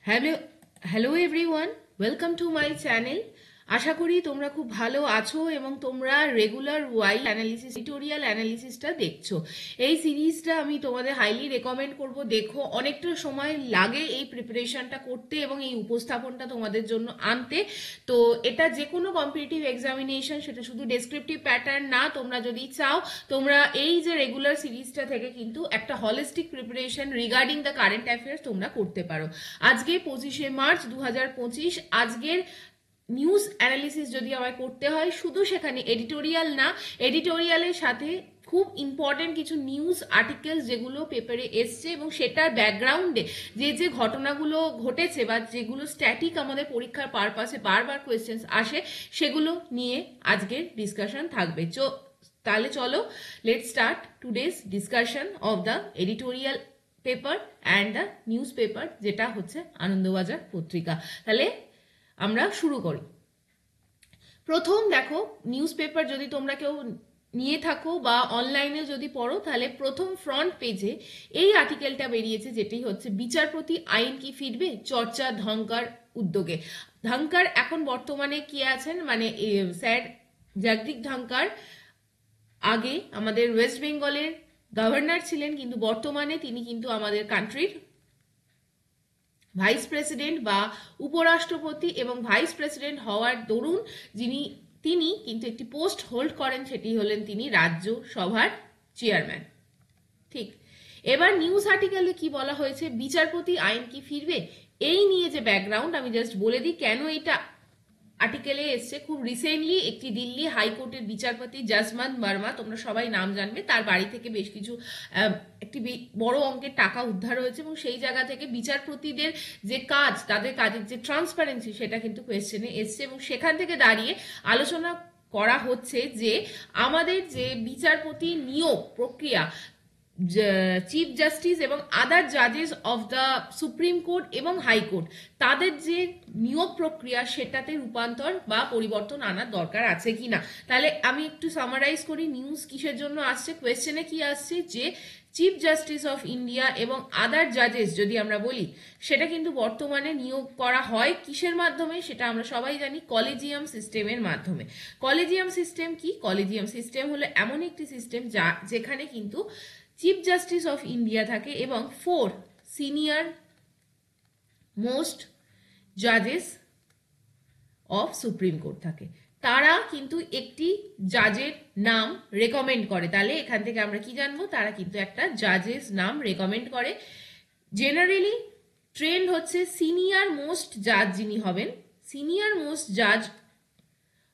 Hello everyone, welcome to my channel. আশা করি তোমরা খুব ভালো আছো এবং তোমরা রেগুলার এডিটোরিয়াল অ্যানালিসিসটা দেখছো। এই সিরিজটা আমি তোমাদের হাইলি রেকমেন্ড করব, দেখো। অনেকটা সময় লাগে এই প্রিপারেশনটা করতে এবং এই উপস্থাপনটা তোমাদের জন্য আনতে। তো এটা যে কোনো কম্পিটিটিভ এক্সামিনেশন, সেটা শুধু ডেসক্রিপটিভ প্যাটার্ন না, তোমরা যদি চাও তোমরা এই যে রেগুলার সিরিজটা থেকে কিন্তু একটা holistic preparation regarding the current affairs তোমরা করতে পারো। আজকে 25শে মার্চ 2025, আজকের নিউজ অ্যানালিসিস যদি আমায় করতে হয়, শুধু সেখানে এডিটোরিয়াল না, এডিটোরিয়ালের সাথে খুব ইম্পর্টেন্ট কিছু নিউজ আর্টিকেলস যেগুলো পেপারে এসছে এবং সেটার ব্যাকগ্রাউন্ডে যে ঘটনাগুলো ঘটেছে বা যেগুলো স্ট্যাটিক আমাদের পরীক্ষার পারপাসে বারবার কোয়েশ্চেন্স আসে, সেগুলো নিয়ে আজকের ডিসকাশন থাকবে। তাহলে চলো, let's start today's discussion of the editorial paper and the news paper, যেটা হচ্ছে আনন্দবাজার পত্রিকা। তাহলে আমরা শুরু করি। প্রথম দেখো, নিউজ পেপার যদি তোমরা কেউ নিয়ে থাকো বা অনলাইনে যদি পড়ো, তাহলে প্রথম ফ্রন্ট পেজে এই আর্টিকেলটা বেরিয়েছে, যেটি হচ্ছে বিচারপতি আইন কি ফিরবে, চর্চা ধনকার উদ্যোগে। ধনকার এখন বর্তমানে কি আছেন, মানে স্যার জগদীপ ধনকার আগে আমাদের ওয়েস্ট বেঙ্গলের গভর্নর ছিলেন, কিন্তু বর্তমানে তিনি কিন্তু আমাদের কান্ট্রির ভাইস প্রেসিডেন্ট বা উপরাষ্ট্রপতি, এবং ভাইস প্রেসিডেন্ট হওয়ার দরুন তিনি কিন্তু একটি পোস্ট হোল্ড করেন, সেটি হলেন তিনি রাজ্যসভার চেয়ারম্যান। ঠিক, এবার নিউজ আর্টিকেলে কি বলা হয়েছে, বিচারপতি আইন কি ফিরবে, এই নিয়ে যে ব্যাকগ্রাউন্ড আমি জাস্ট বলে দিই কেন এটা আর্টিকেলে এসছে। খুব রিসেন্টলি একটি দিল্লি হাইকোর্টের বিচারপতি যশবন্ত বর্মা, তোমরা সবাই নাম জানবে, তার বাড়ি থেকে বেশ কিছু একটি বড় অঙ্কের টাকা উদ্ধার হয়েছে এবং সেই জায়গা থেকে বিচারপতিদের যে কাজ, তাদের কাজের যে ট্রান্সপারেন্সি, সেটা কিন্তু কোয়েশ্চেনে এসছে এবং সেখান থেকে দাঁড়িয়ে আলোচনা করা হচ্ছে যে আমাদের যে বিচারপতি নিয়োগ প্রক্রিয়া, চিফ জাস্টিস এবং আদার জাজেস অফ দ্য সুপ্রিম কোর্ট এবং হাইকোর্ট, তাদের যে নিয়োগ প্রক্রিয়া, সেটাতে রূপান্তর বা পরিবর্তন আনার দরকার আছে কিনা। তাহলে আমি একটু সামারাইজ করি নিউজ কিসের জন্য আসছে। কোয়েশ্চেনে কি আসছে যে চিফ জাস্টিস অফ ইন্ডিয়া এবং আদার জাজেস যদি আমরা বলি, সেটা কিন্তু বর্তমানে নিয়োগ করা হয় কিসের মাধ্যমে, সেটা আমরা সবাই জানি, কলেজিয়াম সিস্টেমের মাধ্যমে। কলেজিয়াম সিস্টেম কি? কলেজিয়াম সিস্টেম হলো এমন একটি সিস্টেম যেখানে কিন্তু চিফ জাস্টিস অফ ইন্ডিয়া থাকে এবং 4 সিনিয়র মোস্ট জাজেস অফ সুপ্রিম কোর্ট থাকে। তারা কিন্তু একটি জাজের নাম রেকমেন্ড করে। তাহলে এখান থেকে আমরা কি জানবো, তারা কিন্তু একটা জাজেস নাম রেকমেন্ড করে। জেনারেলি ট্রেন্ড হচ্ছে সিনিয়র মোস্ট জাজ যিনি হবেন, সিনিয়র মোস্ট জাজ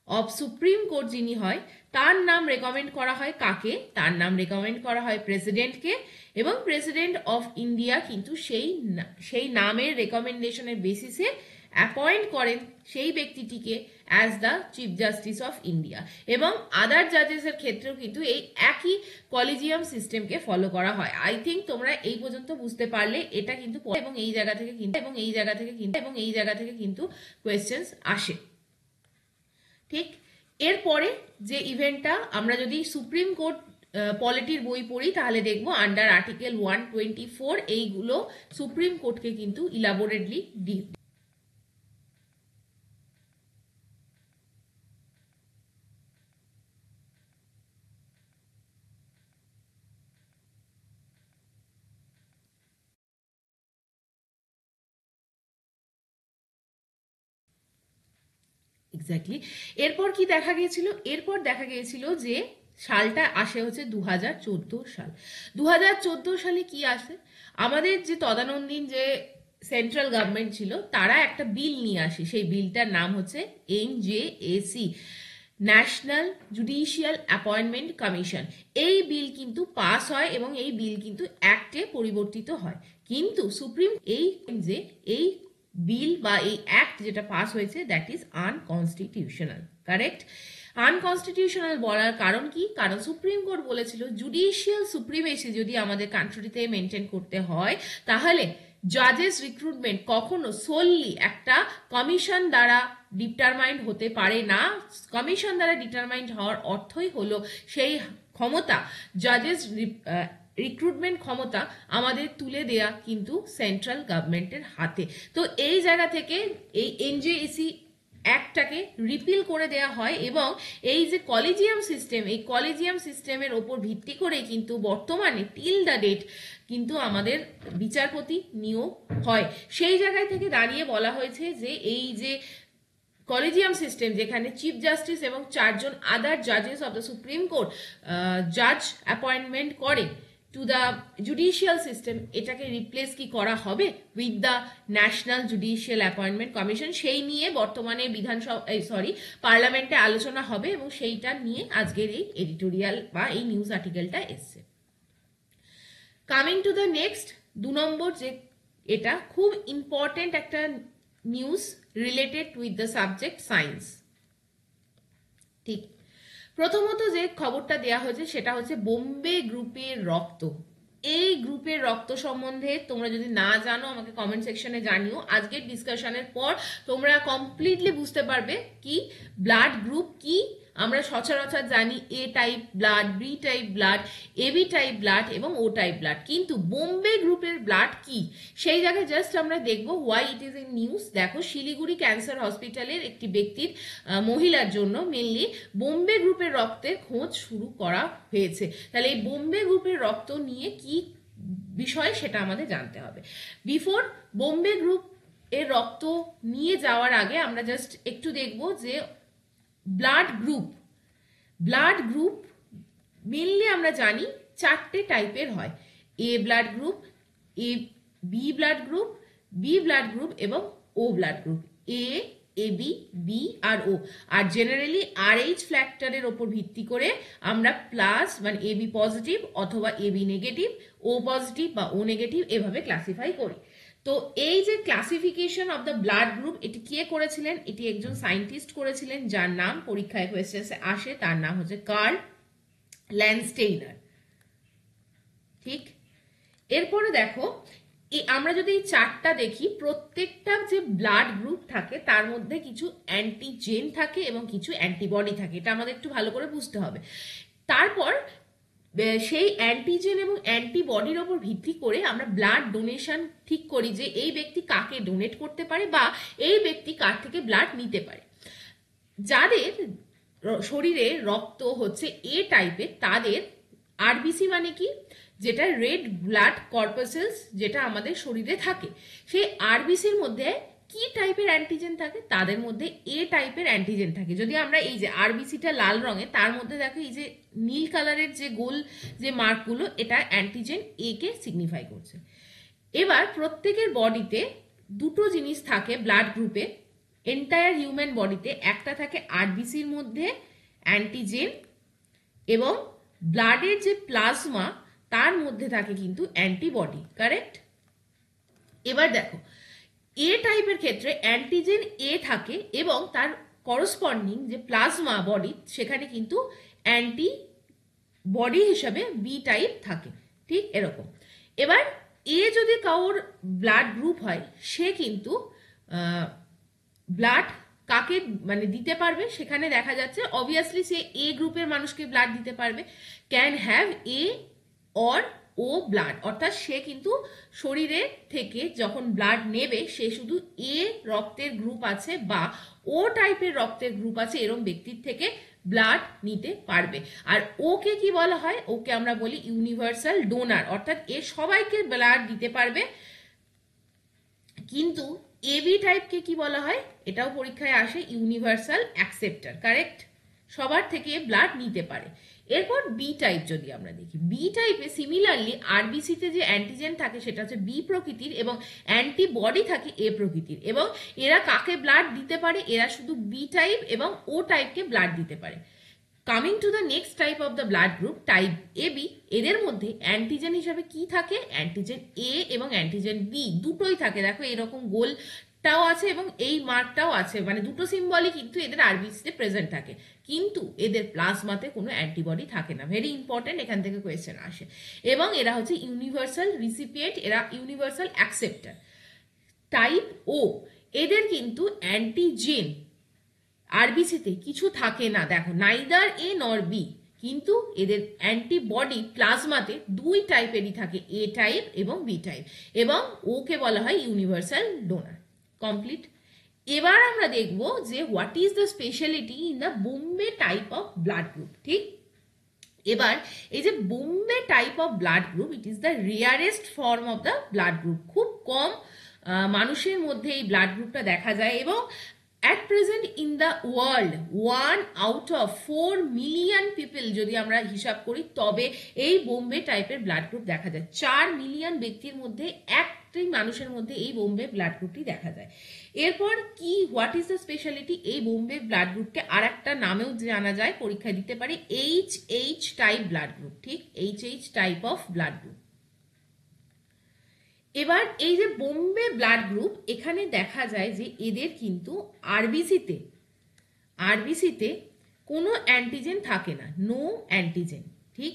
অফ সুপ্রিম কোর্ট যিনি হয়, তার নাম রেকমেন্ড করা হয় কাকে? তার নাম রেকমেন্ড করা হয় প্রেসিডেন্টকে, এবং প্রেসিডেন্ট অফ ইন্ডিয়া কিন্তু সেই নামের রেকমেন্ডেশনের বেসিসে অ্যাপয়েন্ট করেন সেই ব্যক্তিটিকে as the chief justice of India. এবং আদার জাজেসের ক্ষেত্রেও কিন্তু এই একই কলেজিয়াম সিস্টেমকে ফলো করা হয়। আই থিঙ্ক তোমরা এই পর্যন্ত বুঝতে পারলে এটা কিন্তু, এবং এই জায়গা থেকে কিন্তু কোয়েশ্চেন্স আসে। ঠিক, এরপরে যে ইভেন্টটা, আমরা যদি সুপ্রিম কোর্ট পলিটির বই পড়ি, তাহলে দেখবো আন্ডার আর্টিকেল 124 এইগুলো সুপ্রিম কোর্টকে কিন্তু ইলাবোরেটলি এক্স্যাক্টলি। এরপর কি দেখা গিয়েছিল? এরপর দেখা গিয়েছিল যে সালটা আসে হচ্ছে 2014 সাল। 2014 সালে কি আসে, আমাদের যে তদানীন্তন যে সেন্ট্রাল গভর্নমেন্ট ছিল, তারা একটা বিল নিয়ে আসে। সেই বিলটার নাম হচ্ছে NJAC, national judicial appointment commission. এই বিল কিন্তু পাস হয় এবং এই বিল কিন্তু অ্যাক্টে পরিবর্তিত হয়। কিন্তু সুপ্রিম এই বিল বা এই অ্যাক্ট যেটা পাস হয়েছে, that is unconstitutional. Correct? Unconstitutional বলার কারণ কি? কারণ সুপ্রিম কোর্ট বলেছিল জুডিশিয়াল সুপ্রিমেসি যদি আমাদের কান্ট্রিতে মেনটেন করতে হয়, তাহলে জাজেস রিক্রুটমেন্ট কখনো সোললি একটা কমিশন দ্বারা ডিটারমাইন্ড হতে পারে না। কমিশন দ্বারা ডিটারমাইন্ড হওয়ার অর্থই হলো সেই ক্ষমতা জাজেস রিক্রুটমেন্ট ক্ষমতা আমাদের তুলে দেয়া কিন্তু সেন্ট্রাল গভর্নমেন্টের হাতে। তো এই জায়গা থেকে এই এনজেএসি অ্যাক্টটাকে রিপিল করে দেয়া হয় এবং এই যে কলেজিয়াম সিস্টেম, এই কলেজিয়াম সিস্টেমের ওপর ভিত্তি করে কিন্তু বর্তমানে টিল দ্য ডেট কিন্তু আমাদের বিচারপতি নিয়োগ হয়। সেই জায়গায় থেকে দাঁড়িয়ে বলা হয়েছে যে এই যে কলেজিয়াম সিস্টেম, যেখানে চিফ জাস্টিস এবং 4 জন আদার জাজেস অফ দ্য সুপ্রিম কোর্ট জাজ অ্যাপয়েন্টমেন্ট করে টু দ্য জুডিশিয়াল সিস্টেম, এটাকে রিপ্লেস কি করা হবে with the national judicial appointment commission, সেই নিয়ে বর্তমানে পার্লামেন্টে আলোচনা হবে এবং সেইটা নিয়ে আজকের এই এডিটোরিয়াল বা এই নিউজ আর্টিকেলটা এসছে। কামিং টু দ্য নেক্সট 2 নম্বর, যে এটা খুব ইম্পর্টেন্ট একটা news related with the subject science. ঠিক, প্রথমত যে খবরটা দেয়া হয়েছে সেটা হচ্ছে বোম্বে গ্রুপের রক্ত। এই গ্রুপের রক্ত সম্বন্ধে তোমরা যদি না জানো আমাকে কমেন্ট সেকশনে জানিও। আজকের ডিসকাশনের পর তোমরা কমপ্লিটলি বুঝতে পারবে কি ব্লাড গ্রুপ কি। আমরা সচরাচর জানি A type blood, B type blood, AB type blood এবং ও টাইপ ব্লাড, কিন্তু বোম্বে গ্রুপের ব্লাড কি সেই জায়গায় জাস্ট আমরা দেখবো why it is in news. দেখো, শিলিগুড়ি ক্যান্সার হসপিটালের একটি ব্যক্তির মহিলার জন্য মেনলি বোম্বে গ্রুপের রক্তের খোঁজ শুরু করা হয়েছে। তাহলে এই বোম্বে গ্রুপের রক্ত নিয়ে কি বিষয় সেটা আমাদের জানতে হবে। বিফোর বোম্বে গ্রুপ এর রক্ত নিয়ে যাওয়ার আগে আমরা জাস্ট একটু দেখবো যে ব্লাড গ্রুপ মেনলি আমরা জানি 4টে টাইপের হয়। A blood group, B blood group এবং O blood group. A, AB, B আর ও। আর জেনারেলি RH ফ্যাক্টরের ওপর ভিত্তি করে আমরা প্লাস মানে এবি পজিটিভ অথবা এবি নেগেটিভ, ও পজিটিভ বা ও নেগেটিভ এভাবে ক্লাসিফাই করি। তো এই যে classification of the blood group, এটি কে করেছিলেন? এটি একজন সায়েন্টিস্ট করেছিলেন যার নাম পরীক্ষায় কোয়েশ্চেন্সে আসে, তার নাম হচ্ছে কার্ল ল্যান্ডস্টেইনার। ঠিক, এরপরে দেখো আমরা যদি এই চারটা দেখি, প্রত্যেকটা যে ব্লাড গ্রুপ থাকে তার মধ্যে কিছু অ্যান্টিজেন থাকে এবং কিছু অ্যান্টিবডি থাকে, এটা আমাদের একটু ভালো করে বুঝতে হবে। তারপর সেই অ্যান্টিজেন এবং অ্যান্টিবডির ওপর ভিত্তি করে আমরা ব্লাড ডোনেশন ঠিক করি যে এই ব্যক্তি কাকে ডোনেট করতে পারে বা এই ব্যক্তি কার থেকে ব্লাড নিতে পারে। যাদের শরীরে রক্ত হচ্ছে এ টাইপের তাদের আরবিসি মানে কি, যেটা রেড ব্লাড কর্পাসেলস যেটা আমাদের শরীরে থাকে, সেই আরবিসির মধ্যে কি টাইপের অ্যান্টিজেন থাকে? তাদের মধ্যে এ টাইপের অ্যান্টিজেন থাকে। যদি আমরা এই যে আরবিসিটা লাল রঙে, তার মধ্যে দেখো এই যে নীল কালারের যে গোল যে মার্কগুলো, এটা অ্যান্টিজেন এ কে সিগনিফাই করছে। এবার প্রত্যেকের বডিতে দুটো জিনিস থাকে ব্লাড গ্রুপে, এন্টায়ার হিউম্যান বডিতে। একটা থাকে আরবিসির মধ্যে অ্যান্টিজেন এবং ব্লাডের যে প্লাজমা তার মধ্যে থাকে কিন্তু অ্যান্টিবডি, কারেক্ট? এবার দেখো এ টাইপের ক্ষেত্রে অ্যান্টিজেন এ থাকে এবং তার করসপন্ডিং যে প্লাজমা বডি সেখানে কিন্তু অ্যান্টিবডি হিসাবে বি টাইপ থাকে। ঠিক এরকম। এবার এ যদি কারোর ব্লাড গ্রুপ হয়, সে কিন্তু ব্লাড কাকে মানে দিতে পারবে, সেখানে দেখা যাচ্ছে অবভিয়াসলি সে এ গ্রুপের মানুষকে ব্লাড দিতে পারবে, can have A or O blood, অর্থাৎ সে কিন্তু শরীরে থেকে যখন ব্লাড নেবে সে শুধু এ রক্তের গ্রুপ আছে বা ও টাইপের রক্তের গ্রুপ আছে এরকম ব্যক্তির থেকে ব্লাড নিতে পারবে। আর ওকে কি বলা হয়? ওকে আমরা বলি ইউনিভার্সাল ডোনার, অর্থাৎ এ সবাইকে ব্লাড দিতে পারবে। কিন্তু এবি টাইপকে কি বলা হয়? এটাও পরীক্ষায় আসে, ইউনিভার্সাল অ্যাকসেপ্টার, কারেক্ট? সবার থেকে ব্লাড নিতে পারে। এরপর বি টাইপ যদি আমরা দেখি, বি টাইপে সিমিলারলি আরবিসিতে যে অ্যান্টিজেন থাকে সেটা হচ্ছে বি প্রকৃতির এবং অ্যান্টিবডি থাকে এ প্রকৃতির, এবং এরা কাকে ব্লাড দিতে পারে? এরা শুধু বি টাইপ এবং ও টাইপকে ব্লাড দিতে পারে। Coming to the next type of the blood group type AB, এদের মধ্যে অ্যান্টিজেন হিসাবে কি থাকে? অ্যান্টিজেন এ এবং অ্যান্টিজেন বি দুটোই থাকে। দেখো এরকম গোলটাও আছে এবং এই মার্কটাও আছে, মানে দুটো সিম্বলই কিন্তু এদের আরবিসিতে প্রেজেন্ট থাকে, কিন্তু এদের প্লাজমাতে কোনো অ্যান্টিবডি থাকে না। ভেরি ইম্পর্টেন্ট, এখান থেকে কোয়েশ্চেন আসে। এবং এরা হচ্ছে ইউনিভার্সাল রিসিপিয়েন্ট, এরা ইউনিভার্সাল অ্যাকসেপ্টার। টাইপ ও, এদের কিন্তু অ্যান্টিজেন আরবিসিতে কিছু থাকে না। দেখো নাইদার এ নর বি, কিন্তু এদের অ্যান্টিবডি প্লাজমাতে দুই টাইপেরই থাকে, এ টাইপ এবং বি টাইপ, এবং ওকে বলা হয় ইউনিভার্সাল ডোনার। কমপ্লিট। এবার আমরা দেখব যে what is the speciality in the Bombay type of blood group. ঠিক, এবার এই যে Bombay type of blood group, it is the rarest form of the blood group. খুব কম মানুষের মধ্যে এই ব্লাড গ্রুপটা দেখা যায়, এবং at present in the world 1 out of 4 million people যদি আমরা হিসাব করি, তবে এই বোম্বে টাইপের ব্লাড গ্রুপ দেখা যায়। 4 মিলিয়ন ব্যক্তির মধ্যে একটি মানুষের মধ্যে এই বোম্বে ব্লাড গ্রুপটি দেখা যায়। এরপর কি, হোয়াট ইজ দ্য স্পেশালিটি? এই বোম্বে ব্লাড গ্রুপকে আর একটা নামেও জানা যায়, পরীক্ষায় দিতে পারে, এইচ টাইপ ব্লাড গ্রুপ। ঠিক, H type of blood group. এবার এই যে বোম্বে ব্লাড গ্রুপ, এখানে দেখা যায় যে এদের কিন্তু আরবিসিতে কোনো অ্যান্টিজেন থাকে না, নো অ্যান্টিজেন। ঠিক,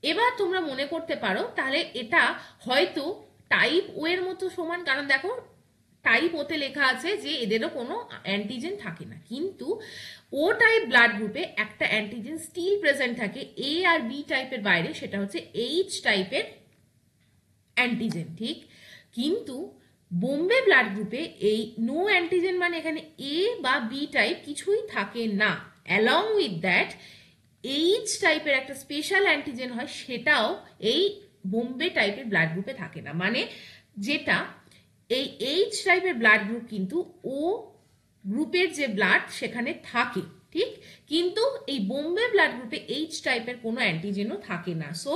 এবার তোমরা মনে করতে পারো তাহলে এটা হয়তো টাইপ ও এর মতো সমান, কারণ দেখো টাইপ ওতে লেখা আছে যে এদেরও কোনো অ্যান্টিজেন থাকে না, কিন্তু ও টাইপ ব্লাড গ্রুপে একটা অ্যান্টিজেন স্টিল প্রেজেন্ট থাকে এ আর বি টাইপের বাইরে, সেটা হচ্ছে এইচ টাইপের অ্যান্টিজেন। ঠিক, কিন্তু বোম্বে ব্লাড গ্রুপে এই নো অ্যান্টিজেন মানে এখানে এ বা বি টাইপ কিছুই থাকে না। অ্যালং উইথ দ্যাট এইচ টাইপের একটা স্পেশাল অ্যান্টিজেন হয়, সেটাও এই বোম্বে টাইপের ব্লাড গ্রুপে থাকে না। মানে যেটা এই এইচ টাইপের ব্লাড গ্রুপ কিন্তু ও গ্রুপের যে ব্লাড সেখানে থাকে। ঠিক, কিন্তু এই বোম্বে ব্লাড গ্রুপে এইচ টাইপের কোনো অ্যান্টিজেনও থাকে না। সো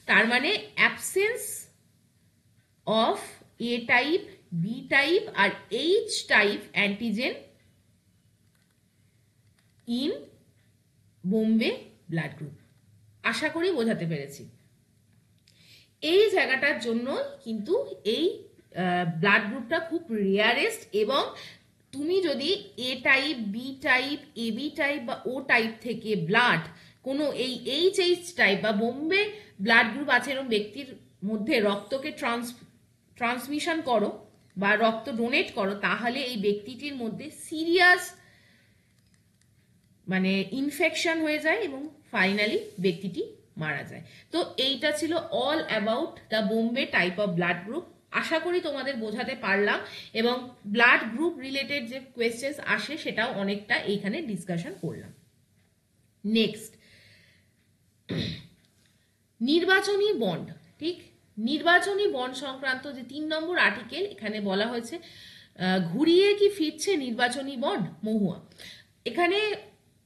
তার মানে absence of A type, B type আর H type antigen in Bombay blood group. আশা করি বোঝাতে পেরেছি। এই জায়গাটার জন্য কিন্তু এই ব্লাড গ্রুপটা খুব রেয়ারেস্ট, এবং তুমি যদি এ type, B type, A B type বা ও টাইপ থেকে ব্লাড কোনো এই এইচ টাইপ বা বোম্বে ব্লাড গ্রুপ আছে এরকম ব্যক্তির মধ্যে রক্তকে ট্রান্সমিশন করো বা রক্ত ডোনেট করো, তাহলে এই ব্যক্তিটির মধ্যে সিরিয়াস মানে ইনফেকশন হয়ে যায় এবং ফাইনালি ব্যক্তিটি মারা যায়। তো এইটা ছিল all about the Bombay type of blood group. আশা করি তোমাদের বোঝাতে পারলাম, এবং ব্লাড গ্রুপ রিলেটেড যে কোয়েশ্চেন্স আসে সেটাও অনেকটা এইখানে ডিসকাশন করলাম। নেক্সট, নির্বাচনী বন্ড। ঠিক, নির্বাচনী বন্ড সংক্রান্ত যে 3 নম্বর আর্টিকেল, এখানে বলা হয়েছে ঘুরিয়ে কি ফিরছে নির্বাচনী বন্ড মহুয়া। এখানে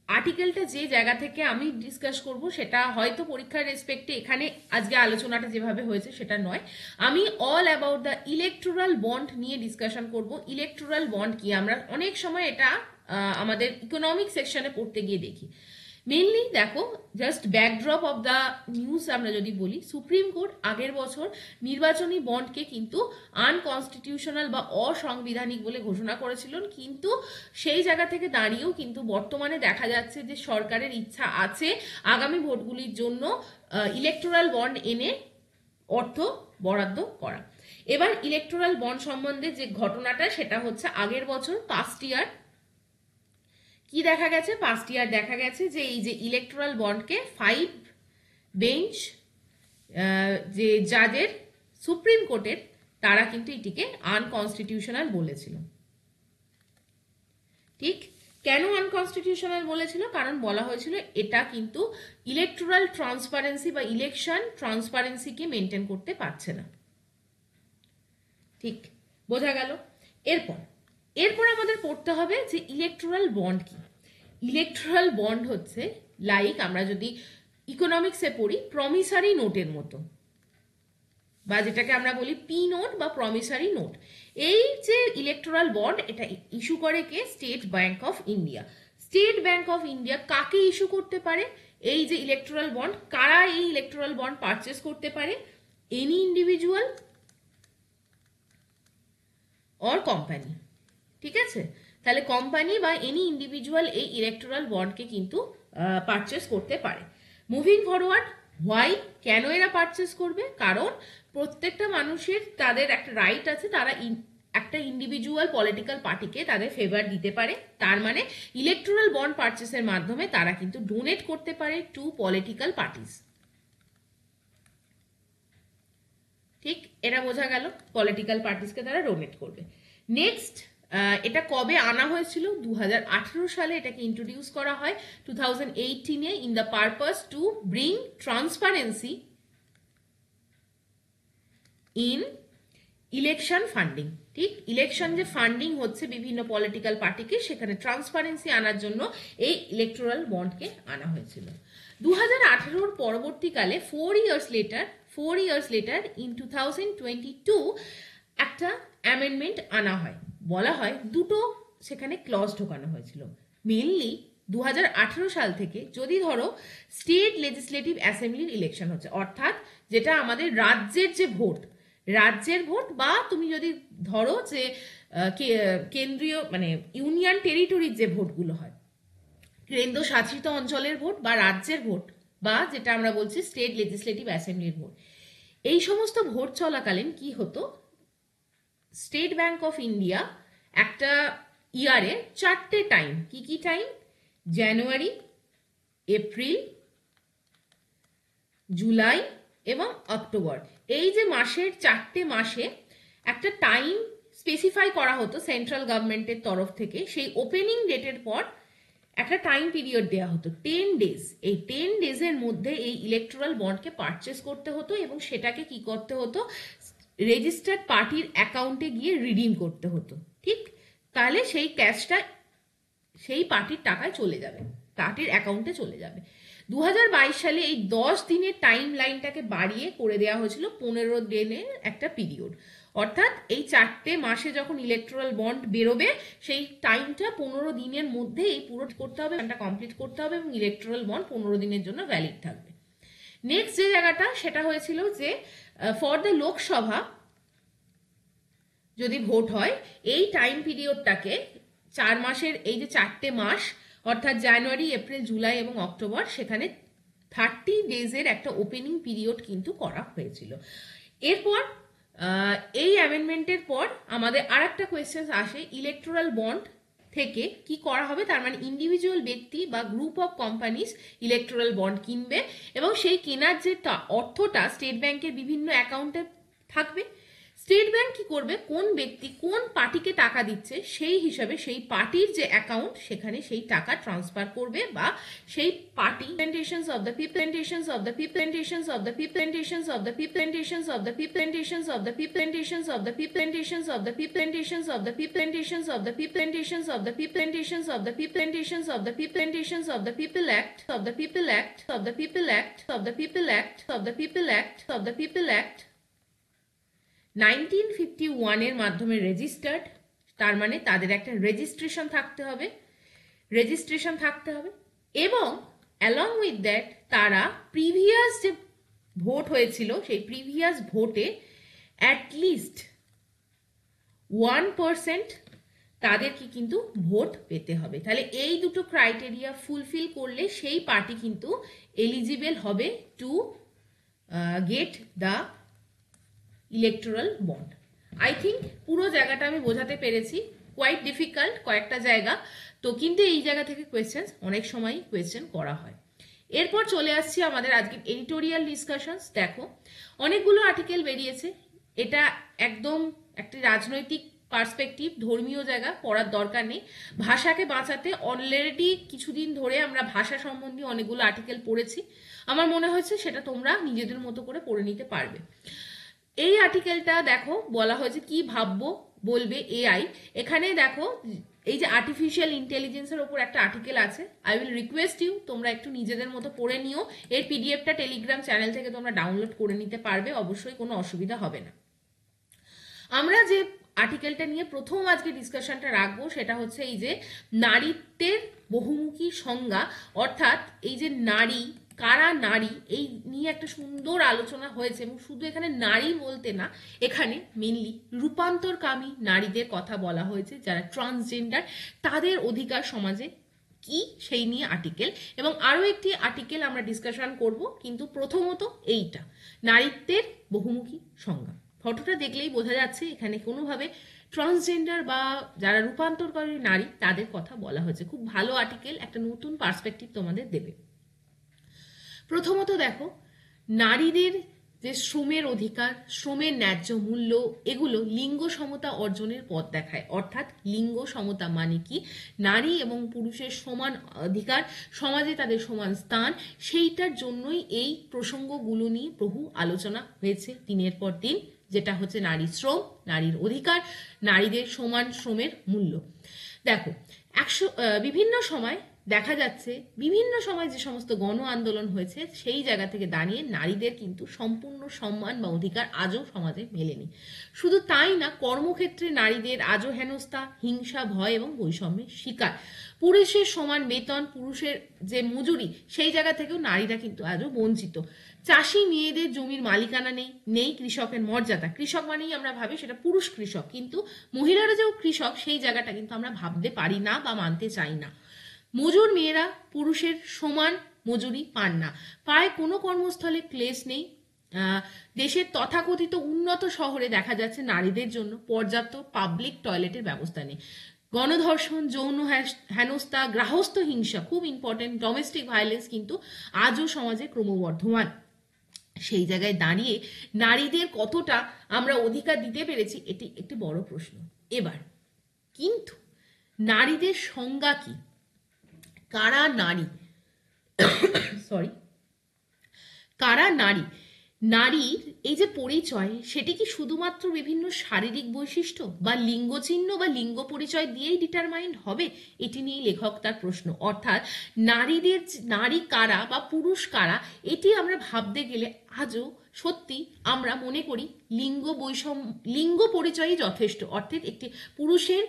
আর্টিকেলটা যে জায়গা থেকে আমি ডিসকাস করব সেটা হয়তো পরীক্ষার রেসপেক্টে এখানে আজকে আলোচনাটা যেভাবে হয়েছে সেটা নয়। আমি all about the electoral bond নিয়ে ডিসকাশন করব। ইলেকটোরাল বন্ড কি, আমরা অনেক সময় এটা আমাদের ইকোনমিক সেকশনে পড়তে গিয়ে দেখি। মেনলি দেখো, just backdrop of the news আমরা যদি বলি, সুপ্রিম কোর্ট আগের বছর নির্বাচনী বন্ডকে কিন্তু আনকনস্টিটিউশনাল বা অসাংবিধানিক বলে ঘোষণা করেছিলেন, কিন্তু সেই জায়গা থেকে দাঁড়িয়েও কিন্তু বর্তমানে দেখা যাচ্ছে যে সরকারের ইচ্ছা আছে আগামী ভোটগুলির জন্য ইলেকটোরাল বন্ড এনে অর্থ বরাদ্দ করা। এবার ইলেকটোরাল বন্ড সম্বন্ধে যে ঘটনাটা, সেটা হচ্ছে আগের বছর পাস্ট ইয়ার কি দেখা গেছে, পাস্ট ইয়ার দেখা গেছে যে এই যে ইলেকটোরাল বন্ডকে 5 বেঞ্চ যে জাজের সুপ্রিম কোর্টের, তারা কিন্তু এটিকে আনকনস্টিটিউশনাল বলেছিল। ঠিক, কেন আনকনস্টিটিউশনাল বলেছিল? কারণ বলা হয়েছিল এটা কিন্তু ইলেকটোরাল ট্রান্সপারেন্সি বা ইলেকশন ট্রান্সপারেন্সিকে মেনটেন করতে পারছে না। ঠিক, বোঝা গেল। এরপর আমাদের পড়তে হবে যে ইলেকটোরাল বন্ড কি। ইলেকটোরাল বন্ড হচ্ছে লাইক আমরা যদি ইকোনমিক্সে পড়ি প্রমিসারি নোটের মতো, বা যেটাকে আমরা বলি পি নোট বা প্রমিসারি নোট। এই যে ইলেকটোরাল বন্ড, এটা ইস্যু করে কে? State Bank of India. State Bank of India কাকে ইস্যু করতে পারে এই যে ইলেকটোরাল বন্ড? কারা এই ইলেকটোরাল বন্ড পারচেস করতে পারে? Any individual or company. ঠিক আছে, তাহলে কোম্পানি বা এনি ইন্ডিভিজুয়াল এই ইলেকটোরাল বন্ডকে কিন্তু পারচেস করতে পারে। মুভিং ফরওয়ার্ড, হোয়াই, কেন এরা পারচেস করবে? কারণ প্রত্যেকটা মানুষের তাদের একটা রাইট আছে, তারা একটা ইন্ডিভিজুয়াল পলিটিক্যাল পার্টিকে তাদের ফেভার দিতে পারে। তার মানে ইলেকট্রাল বন্ড পারচেসের মাধ্যমে তারা কিন্তু ডোনেট করতে পারে টু পলিটিক্যাল পার্টিস। ঠিক, এটা বোঝা গেল, পলিটিক্যাল পার্টিসকে তারা ডোনেট করবে। নেক্সট, এটা কবে আনা হয়েছিল? 2018 সালে এটাকে ইন্ট্রোডিউস করা হয় 2018-এ in the purpose to bring transparency in election funding. ঠিক, ইলেকশন যে ফান্ডিং হচ্ছে বিভিন্ন পলিটিক্যাল পার্টিকে, সেখানে ট্রান্সপারেন্সি আনার জন্য এই ইলেকটোরাল বন্ডকে আনা হয়েছিল। 2018-র পরবর্তীকালে 4 years later in 2022 একটা অ্যামেন্ডমেন্ট আনা হয়। বলা হয় দুটো সেখানে ক্লজ ঢোকানো হয়েছিল। মেইনলি 2018 সাল থেকে যদি ধরো স্টেট লেজিসলেটিভ অ্যাসেম্বলির ইলেকশন হচ্ছে, অর্থাৎ যেটা আমাদের রাজ্যের ভোট বা তুমি যদি ধরো যে কেন্দ্রীয় মানে ইউনিয়ন টেরিটরির যে ভোটগুলো হয়, কেন্দ্র শাসিত অঞ্চলের ভোট বা রাজ্যের ভোট বা যেটা আমরা বলছি স্টেট লেজিসলেটিভ অ্যাসেম্বলির ভোট, এই সমস্ত ভোট চলাকালীন কি হতো, স্টেট ব্যাংক অফ ইন্ডিয়া একটা ইয়ারে 4টে টাইম, কি টাইম? জানুয়ারি, এপ্রিল, জুলাই এবং অক্টোবর, এই যে মাসের 4টে মাসে একটা টাইম স্পেসিফাই করা হতো সেন্ট্রাল গভর্নমেন্টের তরফ থেকে। সেই ওপেনিং ডেটের পর একটা টাইম পিরিয়ড দেওয়া হতো 10 ডেজ। এই 10 ডেজের মধ্যে এই ইলেকট্রাল বন্ডকে পারচেস করতে হতো এবং সেটাকে কি করতে হতো, রেজিস্টার্ড পার্টির অ্যাকাউন্টে গিয়ে রিডিম করতে হতো। ঠিক, তাহলে সেই ক্যাশটা সেই পার্টির টাকায় চলে যাবে, পার্টির অ্যাকাউন্টে চলে যাবে। 2022 সালে এই 10 দিনের টাইম লাইনটাকে বাড়িয়ে করে দেওয়া হয়েছিল 15 দিনের একটা পিরিয়ড। অর্থাৎ এই 4টে মাসে যখন ইলেকট্রাল বন্ড বেরোবে, সেই টাইমটা 15 দিনের মধ্যে এই পুরো করতে হবে, কমপ্লিট করতে হবে এবং ইলেকট্রাল বন্ড 15 দিনের জন্য ভ্যালিড থাকবে। নেক্সট যে জায়গাটা সেটা হয়েছিল যে ফর দ্য লোকসভা যদি ভোট হয়, এই টাইম পিরিয়ডটাকে 4 মাসের এই যে 4টে মাস অর্থাৎ জানুয়ারি, এপ্রিল, জুলাই এবং অক্টোবর, সেখানে 30 ডেজের একটা ওপেনিং পিরিয়ড কিন্তু করা হয়েছিল। এরপর এই অ্যামেন্ডমেন্টের পর আমাদের আর একটা কোয়েশ্চেন আসে, ইলেকট্রাল বন্ড থেকে কি করা হবে, তার মানে ইন্ডিভিজুয়াল ব্যক্তি বা group of companies electoral bond কিনবে এবং সেই কেনার যে অর্থটা স্টেট ব্যাংকের বিভিন্ন অ্যাকাউন্টে থাকবে। স্টেট ব্যাংক কি করবে, কোন ব্যক্তি কোন পার্টিকে টাকা দিচ্ছে সেই হিসাবে সেই পার্টির যে অ্যাকাউন্ট সেখানে সেই টাকা ট্রান্সফার করবে বা সেই party representations of the representations of the representations of the representations of the representations of the representations of the representations of the representations of the representations of the representations of the representations of the representations of the representations of the representations of the People Act of the People Act of the People Act of the People Act of the People Act of the People Act 1951 এর মাধ্যমে registered. তার মানে তাদের একটা registration থাকতে হবে এবং along with that তারা প্রিভিয়াস যে ভোট হয়েছিল সেই প্রিভিয়াস ভোটে অ্যাটলিস্ট 1% তাদেরকে কিন্তু ভোট পেতে হবে। তাহলে এই দুটো ক্রাইটেরিয়া ফুলফিল করলে সেই পার্টি কিন্তু এলিজিবল হবে to get the electoral bond. I think পুরো জায়গাটা আমি বোঝাতে পেরেছি, কোয়াইট ডিফিকাল্ট কয়েকটা জায়গা তো, কিন্তু এই জায়গা থেকে কোয়েশ্চেন অনেক সময় কোয়েশ্চেন করা হয়। এরপর চলে আসছি আমাদের আজকে এডিটোরিয়াল ডিসকাশনস। দেখো অনেকগুলো আর্টিকেল বেরিয়েছে, এটা একদম একটি রাজনৈতিক পার্সপেক্টিভ, ধর্মীয় জায়গা, পড়ার দরকার নেই। ভাষাকে বাঁচাতে অলরেডি কিছুদিন ধরে আমরা ভাষা সম্বন্ধী অনেকগুলো আর্টিকেল পড়েছি, আমার মনে হয়েছে সেটা তোমরা নিজেদের মতো করে পড়ে নিতে পারবে। এই আর্টিকেলটা দেখো বলা হয়েছে কি ভাববো বলবে এআই। এখানে দেখো এই যে আর্টিফিশিয়াল ইন্টেলিজেন্সের ওপর একটা আর্টিকেল আছে, আই উইল রিকোয়েস্ট ইউ তোমরা একটু নিজেদের মতো পড়ে নিও। এর পিডিএফটা টেলিগ্রাম চ্যানেল থেকে তোমরা ডাউনলোড করে নিতে পারবে, অবশ্যই কোনো অসুবিধা হবে না। আমরা যে আর্টিকেলটা নিয়ে প্রথম আজকে ডিসকাশনটা রাখবো সেটা হচ্ছে এই যে নারীত্বের বহুমুখী সংজ্ঞা, অর্থাৎ এই যে নারী কারা নারী এই নিয়ে একটা সুন্দর আলোচনা হয়েছে এবং শুধু এখানে নারী বলতে না, এখানে মেনলি রূপান্তরকামী নারীদের কথা বলা হয়েছে, যারা ট্রান্সজেন্ডার, তাদের অধিকার সমাজে কি সেই নিয়ে আর্টিকেল এবং আরো একটি আর্টিকেল আমরা ডিসকাশন করব। কিন্তু প্রথমত এইটা নারীত্বের বহুমুখী সংজ্ঞা ফটোটা দেখলেই বোঝা যাচ্ছে এখানে কোনোভাবে ট্রান্সজেন্ডার বা যারা রূপান্তরকারী নারী তাদের কথা বলা হয়েছে। খুব ভালো আর্টিকেল, একটা নতুন পার্সপেক্টিভ তোমাদের দেবে। প্রথমত দেখো, নারীদের যে শ্রমের অধিকার, শ্রমের ন্যায্য মূল্য, এগুলো লিঙ্গ সমতা অর্জনের পথ দেখায়। অর্থাৎ লিঙ্গ সমতা মানে কি, নারী এবং পুরুষের সমান অধিকার, সমাজে তাদের সমান স্থান, সেইটার জন্যই এই প্রসঙ্গগুলো নিয়ে বহু আলোচনা হয়েছে দিনের পর দিন, যেটা হচ্ছে নারী শ্রম, নারীর অধিকার, নারীদের সমান শ্রমের মূল্য। দেখো, বিভিন্ন সময় দেখা যাচ্ছে, বিভিন্ন সময় যে সমস্ত গণ আন্দোলন হয়েছে সেই জায়গা থেকে দাঁড়িয়ে নারীদের কিন্তু সম্পূর্ণ সম্মান বা অধিকার আজও সমাজে মেলেনি। শুধু তাই না, কর্মক্ষেত্রে নারীদের আজও হেনস্থা, হিংসা, ভয় এবং বৈষম্যের শিকার। পুরুষের সমান বেতন, পুরুষের যে মজুরি, সেই জায়গা থেকেও নারীরা কিন্তু আজও বঞ্চিত। চাষি মেয়েদের জমির মালিকানা নেই, নেই কৃষকের মর্যাদা। কৃষক মানেই আমরা ভাবি সেটা পুরুষ কৃষক, কিন্তু মহিলারা যেও কৃষক সেই জায়গাটা কিন্তু আমরা ভাবতে পারি না বা মানতে চাই না। মজুর মেয়েরা পুরুষের সমান মজুরি পান না। প্রায় কোনো কর্মস্থলে ক্লেশ নেই। দেশের তথাকথিত উন্নত শহরে দেখা যাচ্ছে নারীদের জন্য পর্যাপ্ত পাবলিক টয়লেটের ব্যবস্থা নেই। গণধর্ষণ, যৌন হেনস্থা, গার্হস্থ্য হিংসা, খুব ইম্পর্টেন্ট, ডোমেস্টিক ভায়োলেন্স কিন্তু আজও সমাজে ক্রমবর্ধমান। সেই জায়গায় দাঁড়িয়ে নারীদের কতটা আমরা অধিকার দিতে পেরেছি এটি একটি বড় প্রশ্ন। এবার কিন্তু নারীদের সংজ্ঞা কি, কারা নারী, কারা নারী, নারীর এই যে পরিচয়, সেটি কি শুধুমাত্র বিভিন্ন শারীরিক বৈশিষ্ট্য বা লিঙ্গ চিহ্ন বা লিঙ্গ পরিচয় দিয়েই ডিটারমাইন্ড হবে? এটি নিয়ে লেখক তার প্রশ্ন। অর্থাৎ নারী কারা বা পুরুষ কারা, এটি আমরা ভাবতে গেলে আজও সত্যি আমরা মনে করি লিঙ্গ পরিচয়ই যথেষ্ট। অর্থাৎ একটি পুরুষের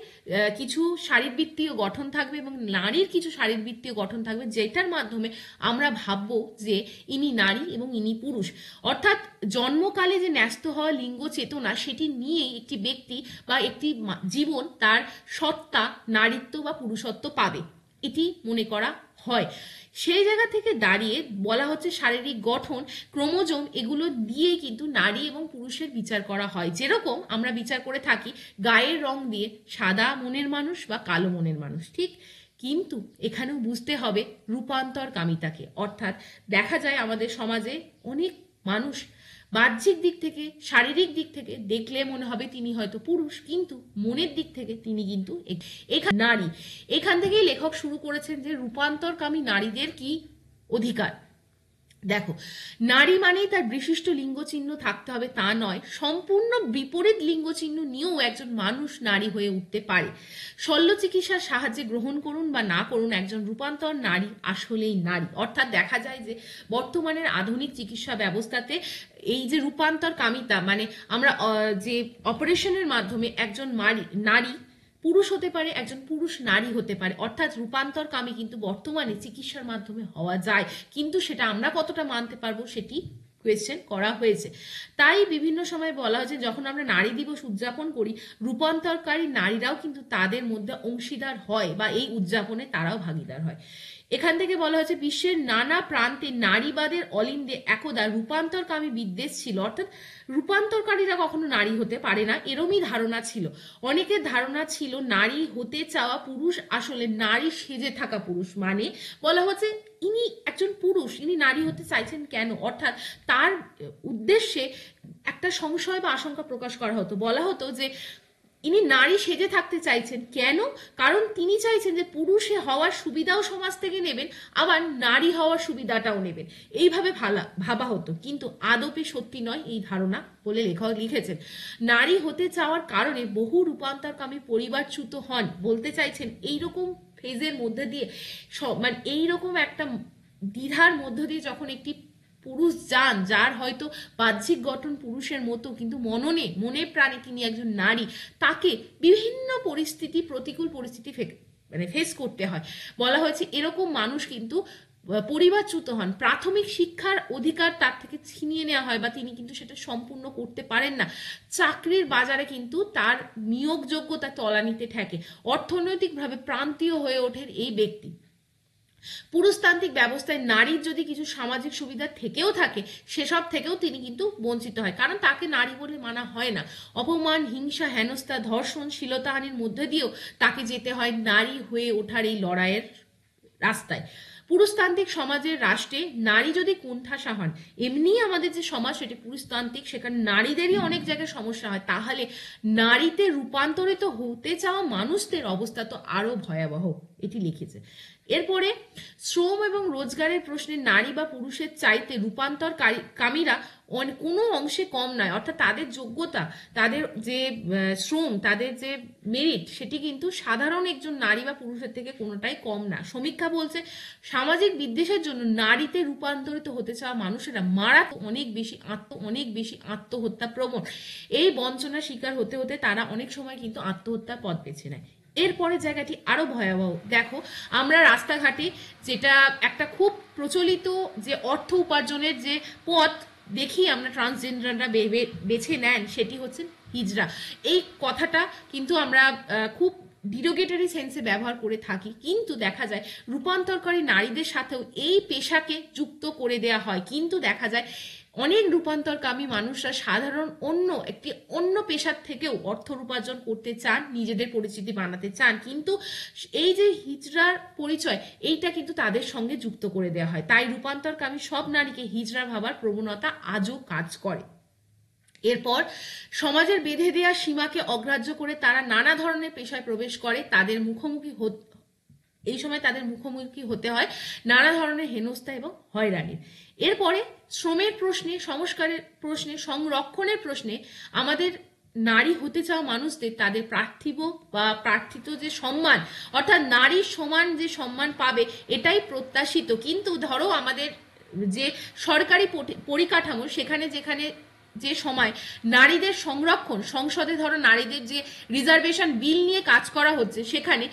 কিছু শারীরবৃত্তীয় গঠন থাকবে এবং নারীর কিছু শারীরবৃত্তীয় গঠন থাকবে, যেটার মাধ্যমে আমরা ভাববো যে ইনি নারী এবং ইনি পুরুষ। অর্থাৎ জন্মকালে যে ন্যস্ত হওয়া লিঙ্গ চেতনা, সেটি নিয়েই একটি ব্যক্তি বা একটি জীবন তার সত্তা, নারীত্ব বা পুরুষত্ব পাবে, এটি মনে করা হয়। সেই জায়গা থেকে দাঁড়িয়ে বলা হচ্ছে শারীরিক গঠন, ক্রোমোজোম, এগুলো দিয়ে কিন্তু নারী এবং পুরুষের বিচার করা হয়। যেরকম আমরা বিচার করে থাকি গায়ের রং দিয়ে, সাদা মনের মানুষ বা কালো মনের মানুষ, ঠিক। কিন্তু এখানেও বুঝতে হবে রূপান্তরকামিতাকে। অর্থাৎ দেখা যায় আমাদের সমাজে অনেক মানুষ বাহ্যিক দিক থেকে, শারীরিক দিক থেকে দেখলে মনে হবে তিনি হয়তো পুরুষ, কিন্তু মনের দিক থেকে তিনি কিন্তু নারী। এখান থেকেই লেখক শুরু করেছেন যে রূপান্তরকামী নারীদের কি অধিকার। দেখো, নারী মানেই তার বিশিষ্ট লিঙ্গ চিহ্ন থাকতে হবে তা নয়, সম্পূর্ণ বিপরীত লিঙ্গ চিহ্ন নিয়েও একজন মানুষ নারী হয়ে উঠতে পারে। শল্য চিকিৎসার সাহায্যে গ্রহণ করুন বা না করুন, একজন রূপান্তর নারী আসলেই নারী। অর্থাৎ দেখা যায় যে বর্তমানের আধুনিক চিকিৎসা ব্যবস্থাতে এই যে রূপান্তরকামিতা, মানে আমরা যে অপারেশনের মাধ্যমে একজন নারী পুরুষ হতে পারে, একজন পুরুষ নারী হতে পারে। অর্থাৎ রূপান্তরকামী কিন্তু বর্তমানে চিকিৎসার মাধ্যমে হওয়া যায়, কিন্তু সেটা আমরা কতটা মানতে পারবো সেটি কোয়েশ্চেন করা হয়েছে। তাই বিভিন্ন সময় বলা হয়েছে যখন আমরা নারী দিবস উদযাপন করি, রূপান্তরকারী নারীরাও কিন্তু তাদের মধ্যে অংশীদার হয় বা এই উদযাপনে তারাও ভাগিদার হয়। এখান থেকে বলা হয়েছে বিশ্বের নানা প্রান্তে নারীবাদের অলিন্দে একদা রূপান্তরকামী বিদ্বেষ ছিল। অর্থাৎ রূপান্তরকারীরা কখনো নারী হতে পারে না, এরমই ধারণা ছিল। অনেকের ধারণা ছিল নারী হতে চাওয়া পুরুষ আসলে নারী সেজে থাকা পুরুষ। মানে বলা হচ্ছে ইনি একজন পুরুষ, ইনি নারী হতে চাইছেন কেন? অর্থাৎ তার উদ্দেশ্যে একটা সংশয় বা আশঙ্কা প্রকাশ করা হতো। বলা হতো যে ইনি নারী সেজে থাকতে চাইছেন কেন? কারণ তিনি চাইছেন যে পুরুষে হওয়ার সুবিধাও সমাজ থেকে নেবেন, আবার নারী হওয়ার সুবিধাটাও নেবেন, এইভাবে ভাবা হতো। কিন্তু আদপে সত্যি নয় এই ধারণা বলে লেখক লিখেছেন। নারী হতে চাওয়ার কারণে বহু রূপান্তরকামী পরিবারচ্যুত হন। বলতে চাইছেন এইরকম ফেজের মধ্যে দিয়ে, মানে এইরকম একটা দ্বিধার মধ্য দিয়ে যখন একটি পুরুষ যান, যার হয়তো বাহ্যিক গঠন পুরুষের মতো কিন্তু মনে প্রাণে তিনি একজন নারী, তাকে বিভিন্ন পরিস্থিতি, প্রতিকূল পরিস্থিতি মানে ফেস করতে হয়। বলা হয়েছে এরকম মানুষ কিন্তু পরিবারচ্যুত হন, প্রাথমিক শিক্ষার অধিকার তার থেকে ছিনিয়ে নেওয়া হয় বা তিনি কিন্তু সেটা সম্পূর্ণ করতে পারেন না। চাকরির বাজারে কিন্তু তার নিয়োগযোগ্যতা তলানিতে ঠেকে, অর্থনৈতিকভাবে প্রান্তীয় হয়ে ওঠেন এই ব্যক্তি। পুরুষতান্ত্রিক ব্যবস্থায় নারীর যদি কিছু সামাজিক সুবিধা থেকেও থাকে, সেসব থেকেও তিনি কিন্তু বঞ্চিত হয়, কারণ তাকে নারী বলে মানা হয় না। অপমান, হিংসা, হেনস্থা, ধর্ষণ, শ্লীলতাহানির মধ্যে দিয়েও তাকে যেতে হয় নারী হয়ে ওঠার এই লড়াইয়ের রাস্তায়। পুরুষতান্ত্রিক সমাজের রাষ্ট্রে নারী যদি কোণঠাসা হন, এমনি আমাদের যে সমাজ সেটি পুরুষতান্ত্রিক, সেখানে নারীদেরই অনেক জায়গায় সমস্যা হয়, তাহলে নারীতে রূপান্তরিত হতে চাওয়া মানুষদের অবস্থা তো আরো ভয়াবহ, এটি লিখেছে। এরপরে শ্রম এবং রোজগারের প্রশ্নে নারী বা পুরুষের চাইতে রূপান্তরকামীরা কোনো অংশে কম নয়, অর্থাৎ তাদের যোগ্যতা, তাদের যে শ্রম, তাদের যে মেরিট, সেটি কিন্তু সাধারণ একজন নারী বা পুরুষের থেকে কোনোটাই কম না। সমীক্ষা বলছে সামাজিক বিদ্বেষের জন্য নারীতে রূপান্তরিত হতে চাওয়া মানুষেরা অনেক বেশি আত্মহত্যা প্রবণ। এই বঞ্চনার শিকার হতে হতে তারা অনেক সময় কিন্তু আত্মহত্যার পথ বেছে নেয়। এরপরে জায়গাটি আরো ভয়াবহ। দেখো, আমরা রাস্তাঘাটে যেটা একটা খুব প্রচলিত যে অর্থ উপার্জনের যে পথ দেখি আমরা, ট্রান্সজেন্ডাররা বেছে নেন, সেটি হচ্ছে হিজড়া। এই কথাটা কিন্তু আমরা খুব ডিরোগেটরি সেন্সে ব্যবহার করে থাকি, কিন্তু দেখা যায় রূপান্তরকারী নারীদের সাথেও এই পেশাকে যুক্ত করে দেয়া হয়। কিন্তু দেখা যায় অনেক রূপান্তরকামী মানুষরা সাধারণ অন্য পেশার থেকেও অর্থ উপার্জন করতে চান, নিজেদের পরিচিতি বানাতে চান, কিন্তু এই যে হিজড়ার পরিচয়, এইটা কিন্তু তাদের সঙ্গে যুক্ত করে দেওয়া হয়। তাই রূপান্তরকামী সব নারীকে হিজড়া ভাবার প্রবণতা আজও কাজ করে। এরপর সমাজের বেঁধে দেওয়া সীমাকে অগ্রাহ্য করে তারা নানা ধরনের পেশায় প্রবেশ করে। এই সময় তাদের মুখোমুখি হতে হয় নানা ধরনের হেনস্থা এবং হয়রানির। এরপরে শ্রমের প্রশ্নে, সংস্কারের প্রশ্নে, সংরক্ষণের প্রশ্নে আমাদের নারী হতে চাওয়া মানুষদের তাদের প্রার্থিত যে সম্মান, অর্থাৎ নারীর সমান যে সম্মান পাবে, এটাই প্রত্যাশিত। কিন্তু ধরো আমাদের যে সরকারি পরিকাঠামো, যেখানে যে সময় নারীদের সংরক্ষণ, সংসদে ধরো নারীদের যে রিজার্ভেশন বিল নিয়ে কাজ করা হচ্ছে, সেখানে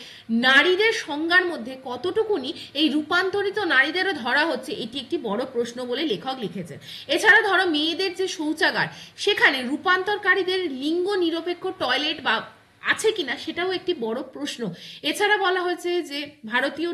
নারীদের সংজ্ঞার মধ্যে কতটুকুনি এই রূপান্তরিত নারীদেরও ধরা হচ্ছে, এটি একটি বড় প্রশ্ন বলে লেখক লিখেছেন। এছাড়া ধরো মেয়েদের যে শৌচাগার, সেখানে রূপান্তরকারীদের লিঙ্গ নিরপেক্ষ টয়লেট বা আছে কিনা, সেটাও একটি বড় প্রশ্ন। এছাড়া বলা হয়েছে যে ভারতীয়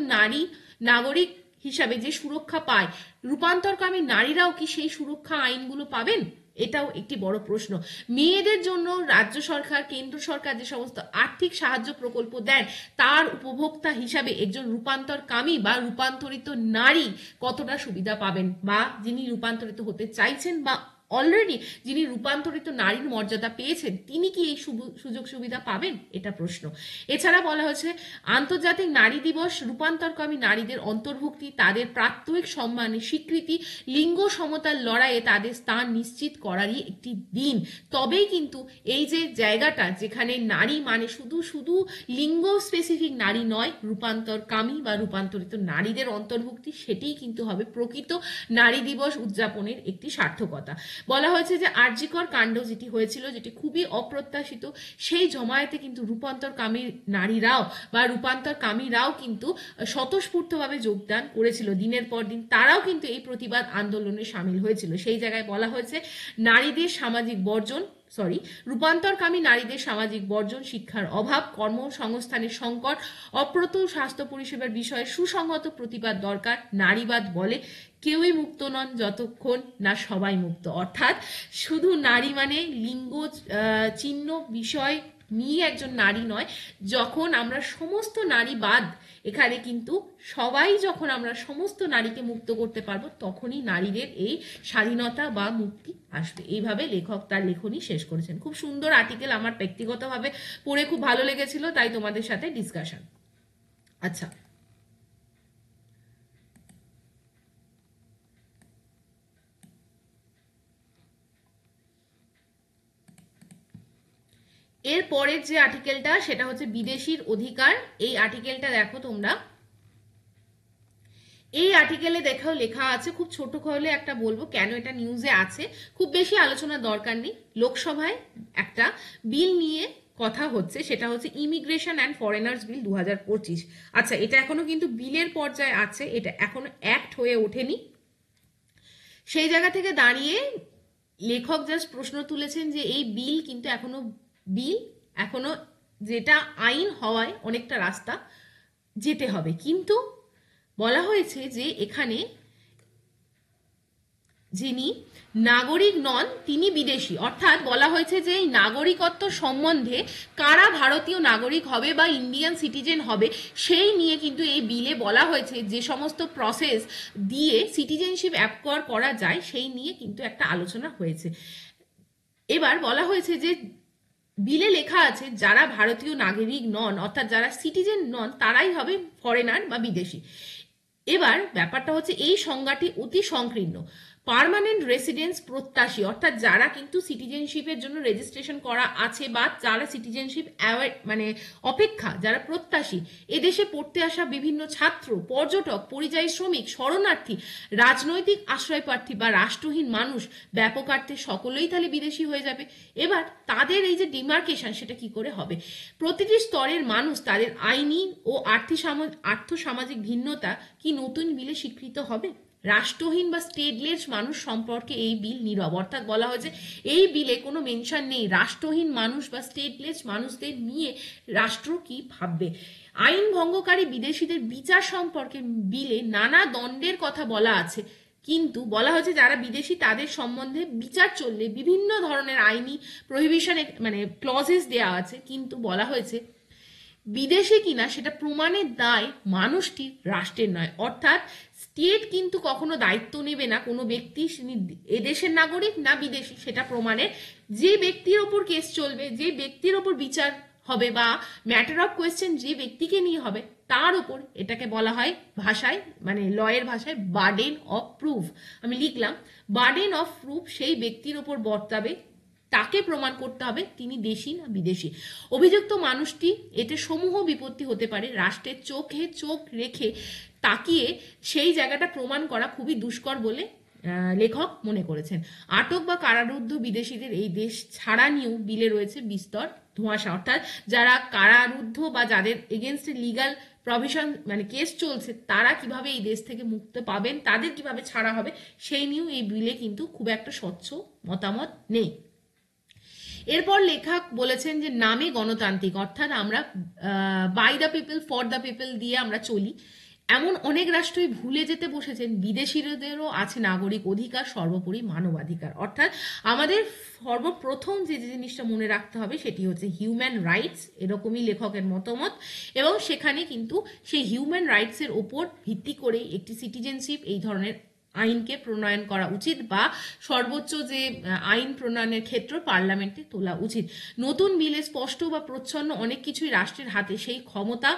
নাগরিক হিসাবে যে সুরক্ষা পায়, রূপান্তরকামী নারীরাও কি সেই সুরক্ষা আইনগুলো পাবেন, এটাও একটি বড় প্রশ্ন। মেয়েদের জন্য রাজ্য সরকার, কেন্দ্র সরকার যে সমস্ত আর্থিক সাহায্য প্রকল্প দেন, তার উপভোক্তা হিসাবে একজন রূপান্তরকামী বা রূপান্তরিত নারী কতটা সুবিধা পাবেন, বা যিনি রূপান্তরিত হতে চাইছেন বা অলরেডি যিনি রূপান্তরিত নারীর মর্যাদা পেয়েছেন, তিনি কি এই সুযোগ সুবিধা পাবেন, এটা প্রশ্ন। এছাড়া বলা হয়েছে আন্তর্জাতিক নারী দিবস রূপান্তরকামী নারীদের অন্তর্ভুক্তি, তাদের প্রাত্যহিক সম্মানের স্বীকৃতি, লিঙ্গ সমতার লড়াইয়ে তাদের স্থান নিশ্চিত করারই একটি দিন। তবেই কিন্তু এই যে জায়গাটা, যেখানে নারী মানে শুধু লিঙ্গ স্পেসিফিক নারী নয়, রূপান্তরকামী বা রূপান্তরিত নারীদের অন্তর্ভুক্তি, সেটিই কিন্তু হবে প্রকৃত নারী দিবস উদযাপনের একটি সার্থকতা। বলা হয়েছে যে আরজিকর কাণ্ড যেটি হয়েছিল, যেটি খুবই অপ্রত্যাশিত, সেই জমায়েতে কিন্তু রূপান্তরকামীরাও কিন্তু স্বতঃস্ফূর্তভাবে যোগদান করেছিল। দিনের পর দিন তারাও কিন্তু এই প্রতিবাদ আন্দোলনে সামিল হয়েছিল। সেই জায়গায় বলা হয়েছে রূপান্তরকামী নারীদের সামাজিক বর্জন, শিক্ষার অভাব, কর্মসংস্থানের সংকট, অপ্রতুল স্বাস্থ্য পরিষেবার বিষয়ে সুসংহত প্রতিবাদ দরকার। নারীবাদ বলে কেউই মুক্ত নন যতক্ষণ না সবাই মুক্ত। অর্থাৎ শুধু নারী মানে লিঙ্গ চিহ্ন বিষয় নিয়ে একজন নারী নয়, যখন আমরা সমস্ত নারীবাদ, এখানে কিন্তু যখন আমরা সমস্ত নারীকে মুক্ত করতে পারবো, তখনই নারীদের এই স্বাধীনতা বা মুক্তি আসবে। এইভাবে লেখক তার লেখনী শেষ করেছেন। খুব সুন্দর আর্টিকেল, আমার ব্যক্তিগতভাবে পড়ে খুব ভালো লেগেছিল, তাই তোমাদের সাথে ডিসকাশন। আচ্ছা, এর পরের যে আর্টিকেলটা, সেটা হচ্ছে বিদেশির অধিকার। এই আর্টিকেলটা দেখো তোমরা, এই আর্টিকেলে লেখা আছে, খুব ছোট হলে একটা বলবো কেন এটা নিউজে আছে, খুব বেশি আলোচনার দরকার নেই। লোকসভায় একটা বিল নিয়ে কথা হচ্ছে, সেটা হচ্ছে ইমিগ্রেশন অ্যান্ড ফরেনার্স বিল 2025। আচ্ছা, এটা এখনো কিন্তু বিলের পর্যায়ে আছে, এটা এখনো অ্যাক্ট হয়ে ওঠেনি। সেই জায়গা থেকে দাঁড়িয়ে লেখক জাস্ট প্রশ্ন তুলেছেন যে এই বিল কিন্তু এখনো যেটা আইন হওয়ায় অনেকটা রাস্তা যেতে হবে। কিন্তু বলা হয়েছে যে এখানে যিনি নাগরিক নন তিনি বিদেশি, অর্থাৎ বলা হয়েছে যে এই নাগরিকত্ব সম্বন্ধে কারা ভারতীয় নাগরিক হবে বা ইন্ডিয়ান সিটিজেন হবে সেই নিয়ে কিন্তু এই বিলে বলা হয়েছে যে সমস্ত প্রসেস দিয়ে সিটিজেনশিপ অ্যাকোয়ার করা যায় সেই নিয়ে কিন্তু একটা আলোচনা হয়েছে। এবার বলা হয়েছে যে বিলে লেখা আছে যারা ভারতীয় নাগরিক নন অর্থাৎ যারা সিটিজেন নন তারাই হবে ফরেনার বা বিদেশি। এবার ব্যাপারটা হচ্ছে এই সংজ্ঞাটি অতি সংকীর্ণ। পার্মানেন্ট রেসিডেন্স প্রত্যাশী অর্থাৎ যারা কিন্তু সিটিজেনশিপের জন্য রেজিস্ট্রেশন করা আছে বা যারা সিটিজেনশিপ মানে অপেক্ষা যারা প্রত্যাশী, এদেশে পড়তে আসা বিভিন্ন ছাত্র, পর্যটক, পরিযায়ী শ্রমিক, শরণার্থী, রাজনৈতিক আশ্রয়প্রার্থী বা রাষ্ট্রহীন মানুষ ব্যাপকার্থে সকলেই তাহলে বিদেশি হয়ে যাবে। এবার তাদের এই যে ডিমার্কেশন সেটা কি করে হবে? প্রতিটি স্তরের মানুষ তাদের আইনি ও আর্থসামাজিক ভিন্নতা কি নতুন বিলে স্বীকৃত হবে? রাষ্ট্রহীন বা স্টেটলেস মানুষ সম্পর্কে এই বিল নীরব, অর্থাৎ বলা হয়েছে এই বিলে কোনো মেনশন নেই রাষ্ট্রহীন মানুষ বা স্টেটলেস মানুষদের নিয়ে রাষ্ট্র কি ভাববে। আইন ভঙ্গকারী বিদেশিদের বিচার সম্পর্কে বিলে নানা দণ্ডের কথা বলা আছে, কিন্তু বলা হয়েছে যারা বিদেশি তাদের সম্বন্ধে বিচার চললে বিভিন্ন ধরনের আইনি প্রহিবিশন মানে ক্লজেস দেওয়া আছে, কিন্তু বলা হয়েছে বিদেশি কিনা সেটা প্রমাণের দায় মানুষটির, রাষ্ট্রের নয়। অর্থাৎ স্টেট কিন্তু কখনো দায়িত্ব নেবে না কোনো ব্যক্তি এদেশের নাগরিক না বিদেশি সেটা প্রমাণের। যে ব্যক্তির ওপর কেস চলবে, যে ব্যক্তির ওপর বিচার হবে বা ম্যাটার অফ কোয়েশ্চেন যে ব্যক্তিকে নিয়ে হবে তার উপর এটাকে বলা হয় ভাষায় মানে লয়ের ভাষায় বার্ডেন অফ প্রুফ। আমি লিখলাম বার্ডেন অফ প্রুফ সেই ব্যক্তির ওপর বর্তাবে, তাকে প্রমাণ করতে হবে তিনি দেশি না বিদেশি। অভিযুক্ত মানুষটি এতে সমূহ বিপত্তি হতে পারে, রাষ্ট্রের চোখে চোখ রেখে তাকিয়ে সেই জায়গাটা প্রমাণ করা খুবই দুষ্কর বলে লেখক মনে করেছেন। আটক বা কারারুদ্ধ বিদেশিদের এই দেশ ছাড়া নিয়েও বিলে রয়েছে বিস্তর ধোঁয়াশা, অর্থাৎ যারা কারারুদ্ধ বা যাদের এগেনস্টে লিগাল প্রভিশন মানে কেস চলছে তারা কিভাবে এই দেশ থেকে মুক্তি পাবেন, তাদের কিভাবে ছাড়া হবে সেই নিয়েও এই বিলে কিন্তু খুব একটা স্বচ্ছ মতামত নেই। এরপর লেখক বলেছেন যে নামে গণতান্ত্রিক, অর্থাৎ আমরা by the people for the people দিয়ে আমরা চলি, এমন অনেক রাষ্ট্রই ভুলে যেতে বসেছেন বিদেশিদেরও আছে নাগরিক অধিকার, সর্বোপরি মানবাধিকার। অর্থাৎ আমাদের সর্বপ্রথম যে জিনিসটা মনে রাখতে হবে সেটি হচ্ছে হিউম্যান রাইটস, এরকমই লেখকের মতামত, এবং সেখানে কিন্তু সেই হিউম্যান রাইটসের ওপর ভিত্তি করেই একটি সিটিজেনশিপ এই ধরনের আইনকে প্রণয়ন করা উচিত বা সর্বোচ্চ যে আইন প্রণয়নের ক্ষেত্র পার্লামেন্টে তোলা উচিত। নতুন বিলে স্পষ্ট বা প্রচ্ছন্ন অনেক কিছুই রাষ্ট্রের হাতে সেই ক্ষমতা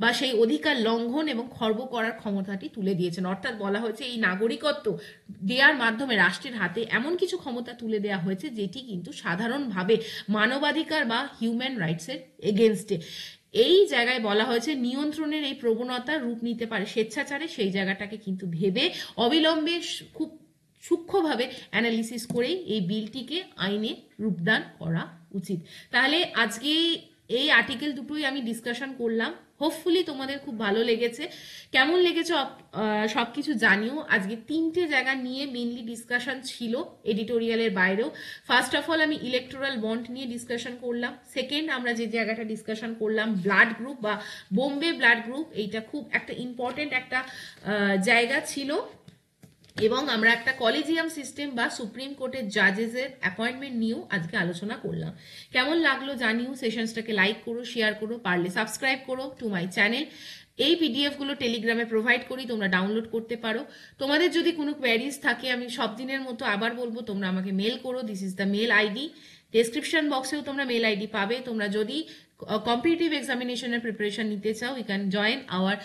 বা সেই অধিকার লঙ্ঘন এবং খর্ব করার ক্ষমতাটি তুলে দিয়েছেন। অর্থাৎ বলা হয়েছে এই নাগরিকত্ব দেওয়ার মাধ্যমে রাষ্ট্রের হাতে এমন কিছু ক্ষমতা তুলে দেওয়া হয়েছে যেটি কিন্তু সাধারণভাবে মানবাধিকার বা হিউম্যান রাইটসের এগেনস্টে। এই জায়গায় বলা হয়েছে নিয়ন্ত্রণের এই প্রবণতা রূপ নিতে পারে স্বেচ্ছাচারে, সেই জায়গাটাকে কিন্তু ভেবে অবিলম্বে খুব সূক্ষ্মভাবে অ্যানালিসিস করেই এই বিলটিকে আইনে রূপদান করা উচিত। তাহলে আজকে এই আর্টিকেল দুটোই আমি ডিসকাশন করলাম, হোপফুলি তোমাদের খুব ভালো লেগেছে। কেমন লেগেছে সবকিছু জানিও। আজকে তিনটে জায়গা নিয়ে মেইনলি ডিসকাশন ছিল এডিটোরিয়ালের বাইরেও। ফার্স্ট অফ অল আমি ইলেকটোরাল বন্ড নিয়ে ডিসকাশন করলাম। সেকেন্ড আমরা যে জায়গাটা ডিসকাশন করলাম ব্লাড গ্রুপ বা বোম্বে ব্লাড গ্রুপ, এইটা খুব একটা ইম্পর্টেন্ট একটা জায়গা ছিল, এবং আমরা একটা কলেজিয়াম সিস্টেম বা সুপ্রিম কোর্টের জাজেসের অ্যাপয়েন্টমেন্ট নিয়েও আজকে আলোচনা করলাম। কেমন লাগলো জানিও, সেশনসটাকে লাইক করো, শেয়ার করো, পারলে সাবস্ক্রাইব করো টু মাই চ্যানেল। এই পিডিএফগুলো টেলিগ্রামে প্রোভাইড করি, তোমরা ডাউনলোড করতে পারো। তোমাদের যদি কোনো কোয়ারিজ থাকে আমি সব দিনের মতো আবার বলবো তোমরা আমাকে মেল করো, this is the mail ID. Description বক্সেও তোমরা মেল আইডি পাবে। তোমরা যদি কম্পিটিটিভ এক্সামিনেশনের প্রিপারেশন নিতে চাও you can join our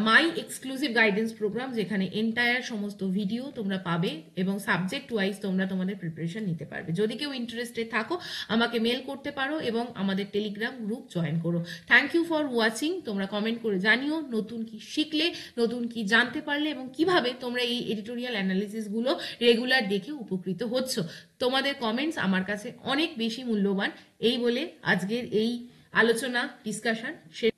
my exclusive guidance programme, যেখানে এন্টায়ার সমস্ত ভিডিও তোমরা পাবে এবং সাবজেক্ট ওয়াইজ তোমরা তোমাদের প্রিপারেশন নিতে পারবে। যদি কেউ ইন্টারেস্টেড থাকো আমাকে মেল করতে পারো এবং আমাদের টেলিগ্রাম গ্রুপ জয়েন করো। Thank you for watching. তোমরা কমেন্ট করে জানিও নতুন কি শিখলে, নতুন কি জানতে পারলে এবং কিভাবে তোমরা এই এডিটোরিয়াল অ্যানালিসিসগুলো রেগুলার দেখে উপকৃত হচ্ছ। তোমাদের কমেন্টস আমার কাছে অনেক বেশি মূল্যবান। এই বলে আজকের এই আলোচনা ডিসকাশন শেষ।